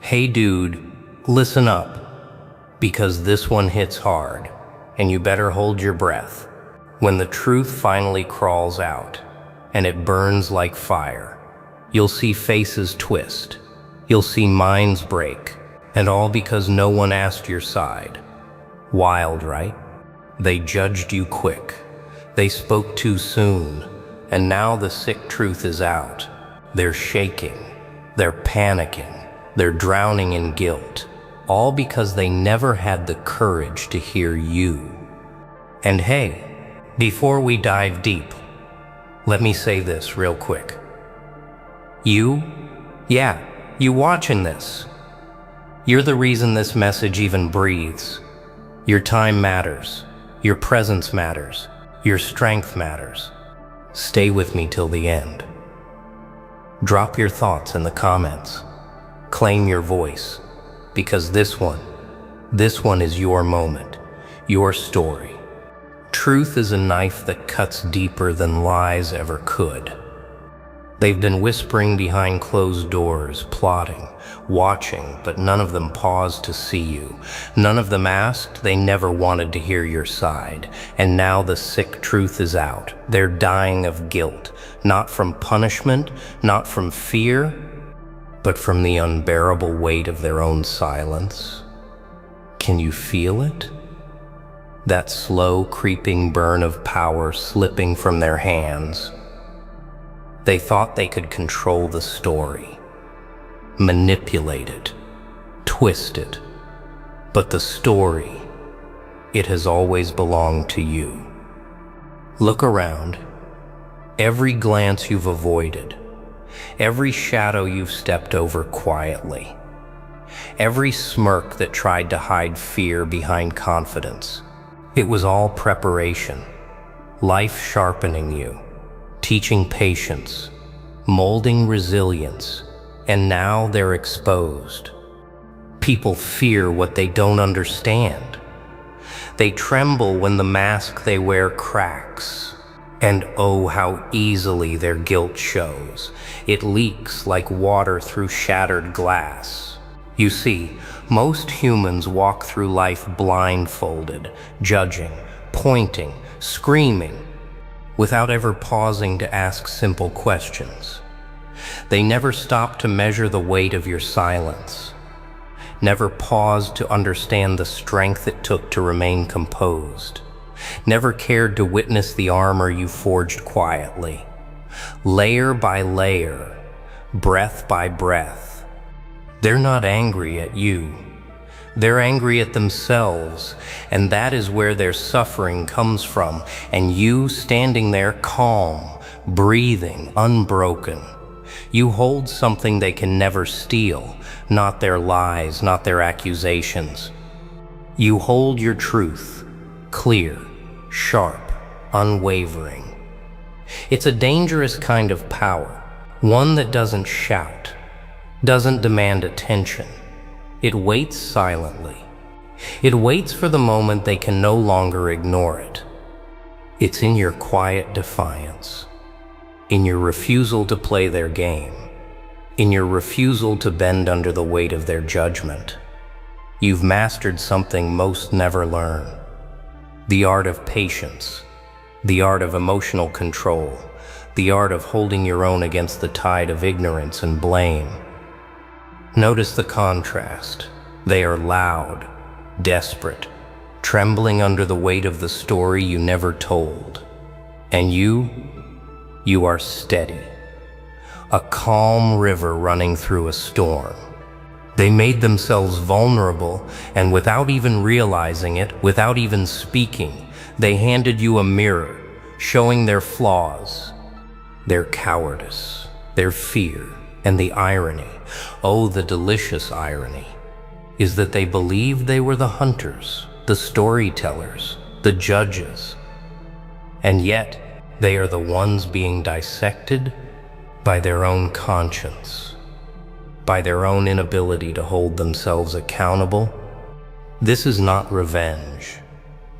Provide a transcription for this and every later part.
Hey dude, listen up, because this one hits hard, and you better hold your breath. When the truth finally crawls out, and it burns like fire, you'll see faces twist, you'll see minds break, and all because no one asked your side. Wild, right? They judged you quick, they spoke too soon, and now the sick truth is out. They're shaking, they're panicking, they're drowning in guilt, all because they never had the courage to hear you. And hey, before we dive deep, let me say this real quick. You watching this. You're the reason this message even breathes. Your time matters, your presence matters, your strength matters. Stay with me till the end. Drop your thoughts in the comments. Claim your voice, because this one is your moment, your story. Truth is a knife that cuts deeper than lies ever could. They've been whispering behind closed doors, plotting, watching, but none of them paused to see you. None of them asked, they never wanted to hear your side. And now the sick truth is out. They're dying of guilt, not from punishment, not from fear, but from the unbearable weight of their own silence. Can you feel it? That slow, creeping burn of power slipping from their hands. They thought they could control the story, manipulate it, twist it. But the story, it has always belonged to you. Look around. Every glance you've avoided, every shadow you've stepped over quietly, every smirk that tried to hide fear behind confidence, it was all preparation, life sharpening you, teaching patience, molding resilience, and now they're exposed. People fear what they don't understand. They tremble when the mask they wear cracks. And oh, how easily their guilt shows. It leaks like water through shattered glass. You see, most humans walk through life blindfolded, judging, pointing, screaming, without ever pausing to ask simple questions. They never stop to measure the weight of your silence, never paused to understand the strength it took to remain composed, never cared to witness the armor you forged quietly, layer by layer, breath by breath. They're not angry at you. They're angry at themselves, and that is where their suffering comes from. And you standing there calm, breathing, unbroken. You hold something they can never steal, not their lies, not their accusations. You hold your truth, clear, sharp, unwavering. It's a dangerous kind of power, one that doesn't shout, doesn't demand attention. It waits silently. It waits for the moment they can no longer ignore it. It's in your quiet defiance, in your refusal to play their game, in your refusal to bend under the weight of their judgment. You've mastered something most never learn. The art of patience, the art of emotional control, the art of holding your own against the tide of ignorance and blame. Notice the contrast. They are loud, desperate, trembling under the weight of the story you never told. And you are steady, a calm river running through a storm. They made themselves vulnerable, and without even realizing it, without even speaking, they handed you a mirror, showing their flaws, their cowardice, their fear, and the irony, oh, the delicious irony, is that they believed they were the hunters, the storytellers, the judges. And yet, they are the ones being dissected by their own conscience, by their own inability to hold themselves accountable. This is not revenge.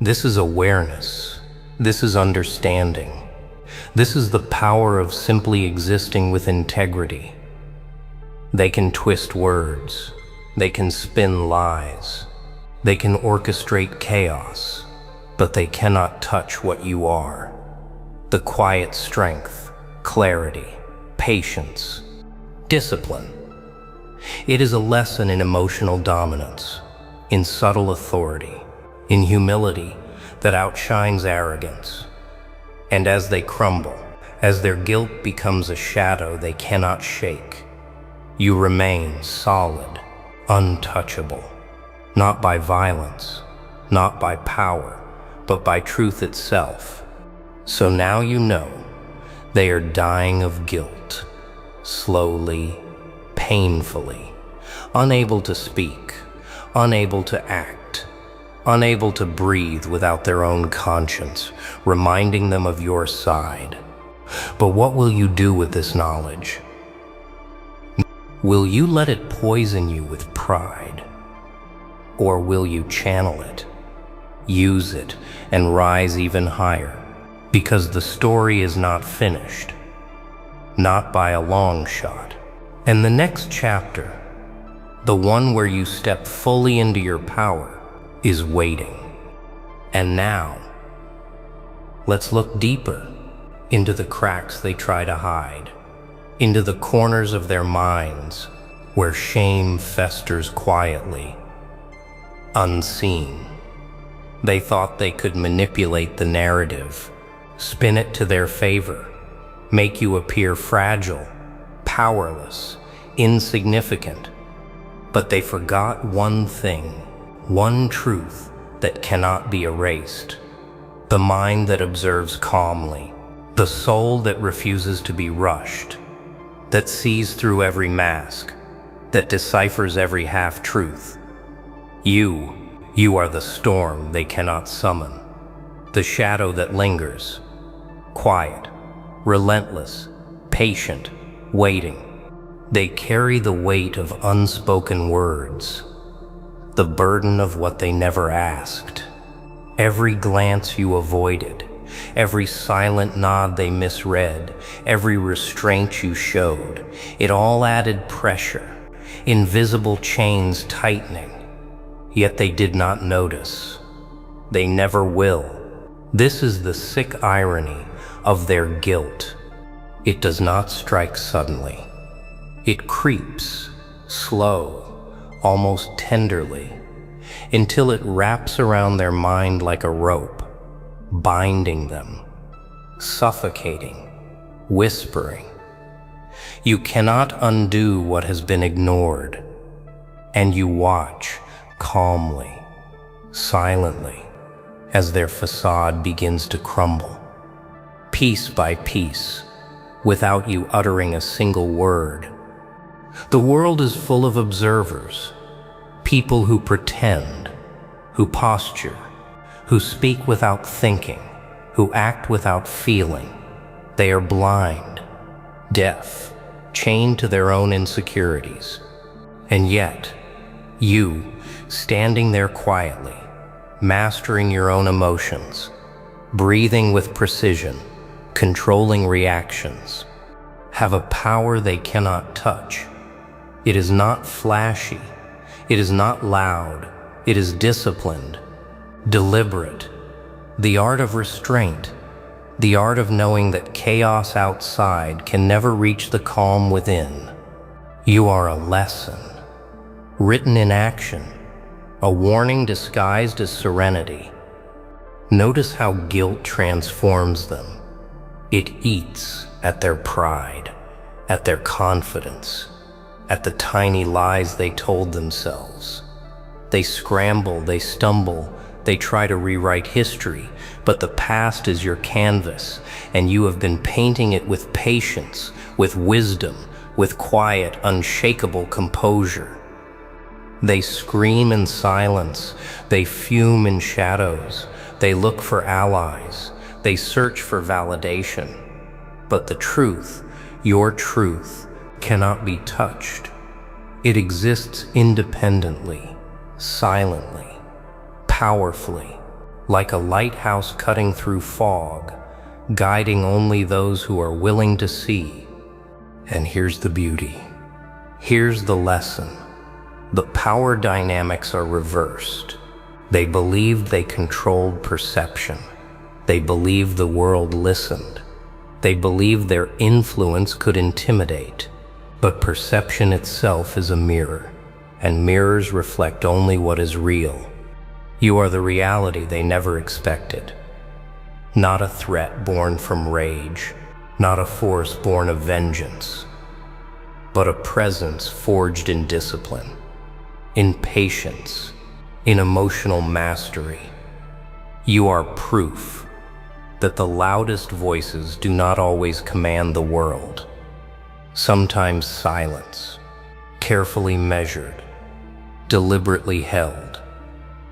This is awareness. This is understanding. This is the power of simply existing with integrity. They can twist words, They can spin lies. They can orchestrate chaos, but they cannot touch what you are. The quiet strength, clarity, patience, discipline. It is a lesson in emotional dominance, in subtle authority, in humility that outshines arrogance. And as they crumble, as their guilt becomes a shadow they cannot shake, you remain solid, untouchable, not by violence, not by power, but by truth itself. So now you know they are dying of guilt, slowly, painfully, unable to speak, unable to act, unable to breathe without their own conscience, reminding them of your side. But what will you do with this knowledge? Will you let it poison you with pride? Or will you channel it, use it, and rise even higher? Because the story is not finished, not by a long shot. And the next chapter, the one where you step fully into your power, is waiting. And now, let's look deeper into the cracks they try to hide, into the corners of their minds where shame festers quietly, unseen. They thought they could manipulate the narrative, spin it to their favor, make you appear fragile, powerless, insignificant. But they forgot one thing, one truth that cannot be erased. The mind that observes calmly, the soul that refuses to be rushed, that sees through every mask, that deciphers every half-truth. You are the storm they cannot summon, the shadow that lingers, quiet, relentless, patient, waiting. They carry the weight of unspoken words, the burden of what they never asked. Every glance you avoided, every silent nod they misread, every restraint you showed, it all added pressure, invisible chains tightening. Yet they did not notice. They never will. This is the sick irony of their guilt. It does not strike suddenly. It creeps, slow, almost tenderly, until it wraps around their mind like a rope, binding them, suffocating, whispering. You cannot undo what has been ignored, and you watch calmly, silently, as their facade begins to crumble, piece by piece, without you uttering a single word. The world is full of observers, people who pretend, who posture, who speak without thinking, who act without feeling. They are blind, deaf, chained to their own insecurities. And yet, you, standing there quietly, mastering your own emotions, breathing with precision, controlling reactions, have a power they cannot touch. It is not flashy, it is not loud, it is disciplined, deliberate. The art of restraint, the art of knowing that chaos outside can never reach the calm within. You are a lesson, written in action, a warning disguised as serenity. Notice how guilt transforms them. It eats at their pride, at their confidence, at the tiny lies they told themselves. They scramble, they stumble, they try to rewrite history, but the past is your canvas, and you have been painting it with patience, with wisdom, with quiet, unshakable composure. They scream in silence, they fume in shadows, they look for allies, they search for validation. But the truth, your truth, cannot be touched. It exists independently, silently, powerfully, like a lighthouse cutting through fog, guiding only those who are willing to see. And here's the beauty. Here's the lesson. The power dynamics are reversed. They believed they controlled perception. They believed the world listened. They believed their influence could intimidate. But perception itself is a mirror, and mirrors reflect only what is real. You are the reality they never expected. Not a threat born from rage, not a force born of vengeance, but a presence forged in discipline, in patience, in emotional mastery. You are proof that the loudest voices do not always command the world. Sometimes silence, carefully measured, deliberately held,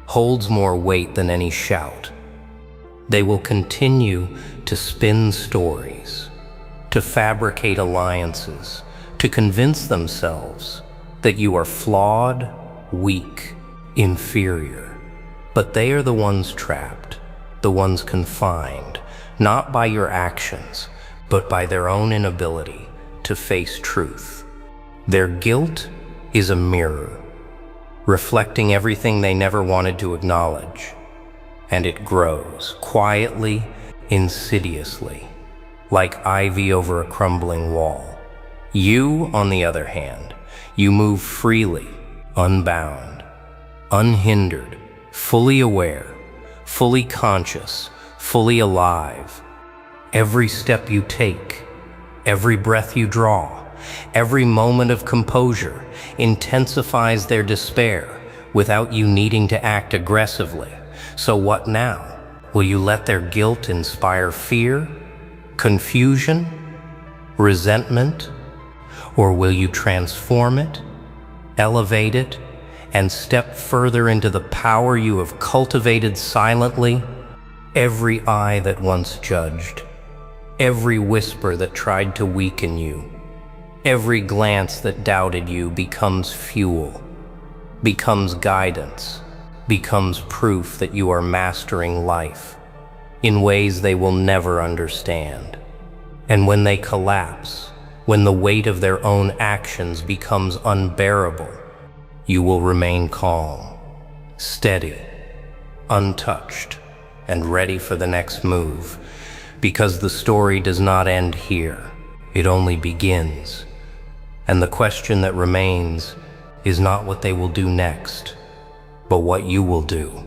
holds more weight than any shout. They will continue to spin stories, to fabricate alliances, to convince themselves that you are flawed, weak, inferior. But they are the ones trapped, the ones confined, not by your actions, but by their own inability to face truth. Their guilt is a mirror, reflecting everything they never wanted to acknowledge. And it grows, quietly, insidiously, like ivy over a crumbling wall. You, on the other hand, you move freely, unbound, unhindered, fully aware, fully conscious, fully alive. Every step you take, every breath you draw, every moment of composure intensifies their despair without you needing to act aggressively. So what now? Will you let their guilt inspire fear, confusion, resentment? Or will you transform it, elevate it, and step further into the power you have cultivated silently? Every eye that once judged, every whisper that tried to weaken you, every glance that doubted you becomes fuel, becomes guidance, becomes proof that you are mastering life in ways they will never understand. And when they collapse, when the weight of their own actions becomes unbearable, you will remain calm, steady, untouched, and ready for the next move. Because the story does not end here, it only begins. And the question that remains is not what they will do next, but what you will do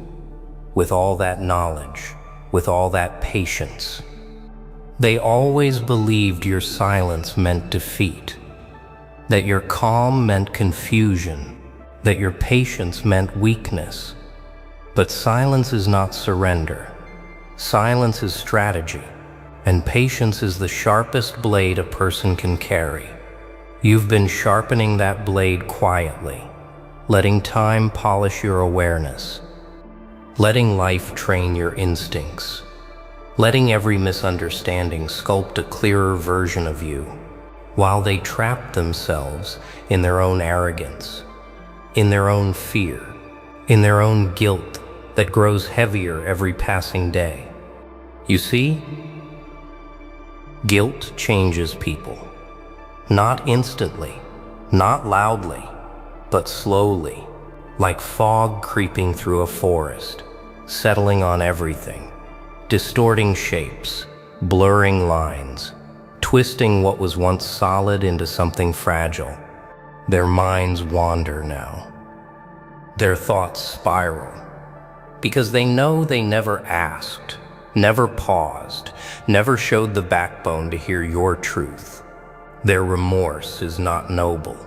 with all that knowledge, with all that patience. They always believed your silence meant defeat, that your calm meant confusion, that your patience meant weakness. But silence is not surrender. Silence is strategy, and patience is the sharpest blade a person can carry. You've been sharpening that blade quietly, letting time polish your awareness, letting life train your instincts, letting every misunderstanding sculpt a clearer version of you, while they trapped themselves in their own arrogance, in their own fear, in their own guilt that grows heavier every passing day. You see, guilt changes people. Not instantly, not loudly, but slowly, like fog creeping through a forest, settling on everything, distorting shapes, blurring lines, twisting what was once solid into something fragile. Their minds wander now. Their thoughts spiral, because they know they never asked, never paused, never showed the backbone to hear your truth. Their remorse is not noble.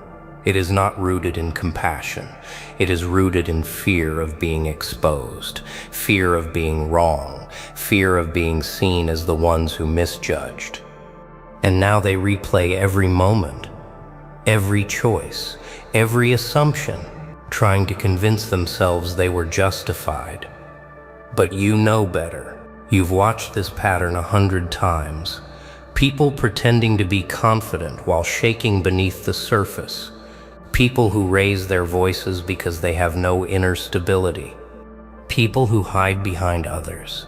It is not rooted in compassion. It is rooted in fear of being exposed, fear of being wrong, fear of being seen as the ones who misjudged. And now they replay every moment, every choice, every assumption, trying to convince themselves they were justified. But you know better. You've watched this pattern 100 times. People pretending to be confident while shaking beneath the surface. People who raise their voices because they have no inner stability. People who hide behind others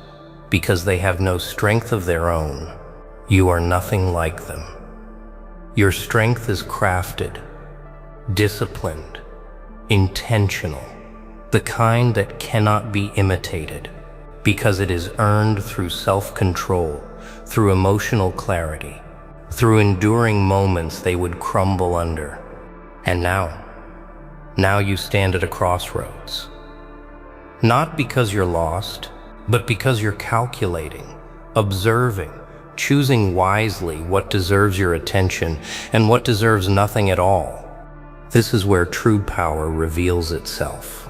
because they have no strength of their own. You are nothing like them. Your strength is crafted, disciplined, intentional, the kind that cannot be imitated, because it is earned through self-control, through emotional clarity, through enduring moments they would crumble under. And now you stand at a crossroads. Not because you're lost, but because you're calculating, observing, choosing wisely what deserves your attention and what deserves nothing at all. This is where true power reveals itself.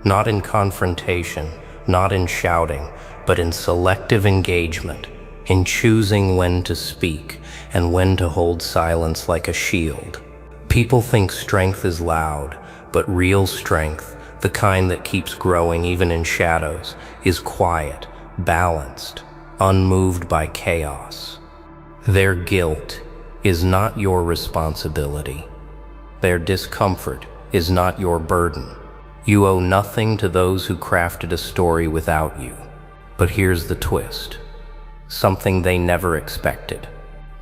Not in confrontation, not in shouting, but in selective engagement, in choosing when to speak and when to hold silence like a shield. People think strength is loud, but real strength, the kind that keeps growing even in shadows, is quiet, balanced, unmoved by chaos. Their guilt is not your responsibility. Their discomfort is not your burden. You owe nothing to those who crafted a story without you. But here's the twist. Something they never expected.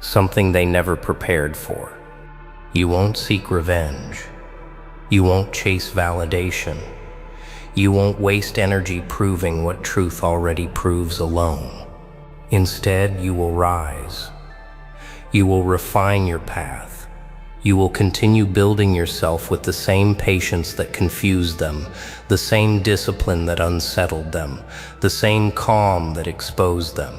Something they never prepared for. You won't seek revenge. You won't chase validation. You won't waste energy proving what truth already proves alone. Instead, you will rise. You will refine your path. You will continue building yourself with the same patience that confused them, the same discipline that unsettled them, the same calm that exposed them.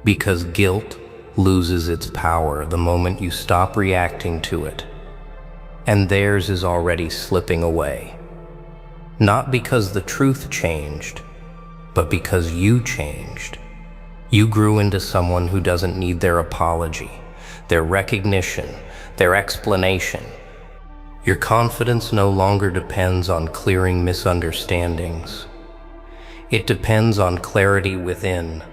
Because guilt loses its power the moment you stop reacting to it, and theirs is already slipping away. Not because the truth changed, but because you changed. You grew into someone who doesn't need their apology, their recognition, their explanation. Your confidence no longer depends on clearing misunderstandings. It depends on clarity within,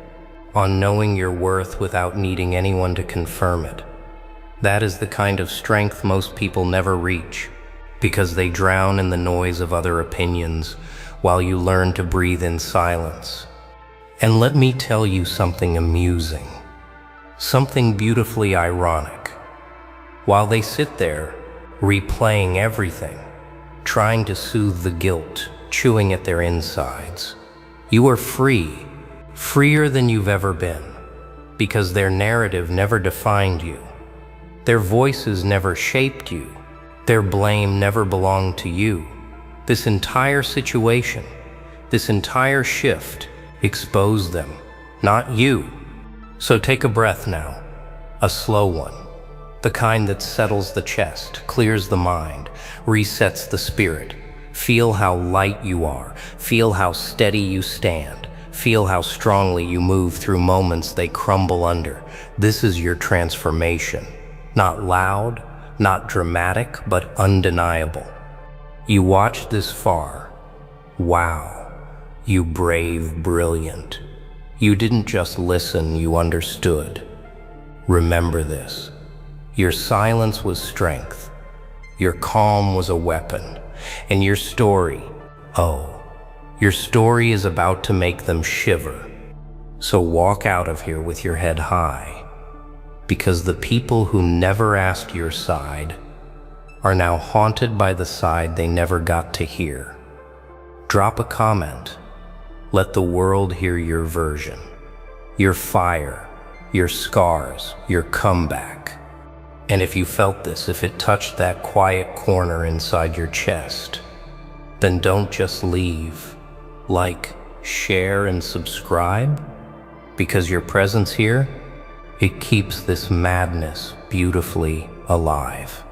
on knowing your worth without needing anyone to confirm it. That is the kind of strength most people never reach, because they drown in the noise of other opinions while you learn to breathe in silence. And let me tell you something amusing, something beautifully ironic. While they sit there, replaying everything, trying to soothe the guilt, chewing at their insides, you are free, freer than you've ever been, because their narrative never defined you. Their voices never shaped you. Their blame never belonged to you. This entire situation, this entire shift, exposed them, not you. So take a breath now, a slow one, the kind that settles the chest, clears the mind, resets the spirit. Feel how light you are, feel how steady you stand, feel how strongly you move through moments they crumble under. This is your transformation, not loud, not dramatic, but undeniable. You watched this far. Wow. You brave, brilliant. You didn't just listen, you understood. Remember this. Your silence was strength. Your calm was a weapon. And your story, your story is about to make them shiver. So walk out of here with your head high, because the people who never asked your side are now haunted by the side they never got to hear. Drop a comment. Let the world hear your version, your fire, your scars, your comeback. And if you felt this, if it touched that quiet corner inside your chest, then don't just leave. Like, share, and subscribe, because your presence here, it keeps this madness beautifully alive.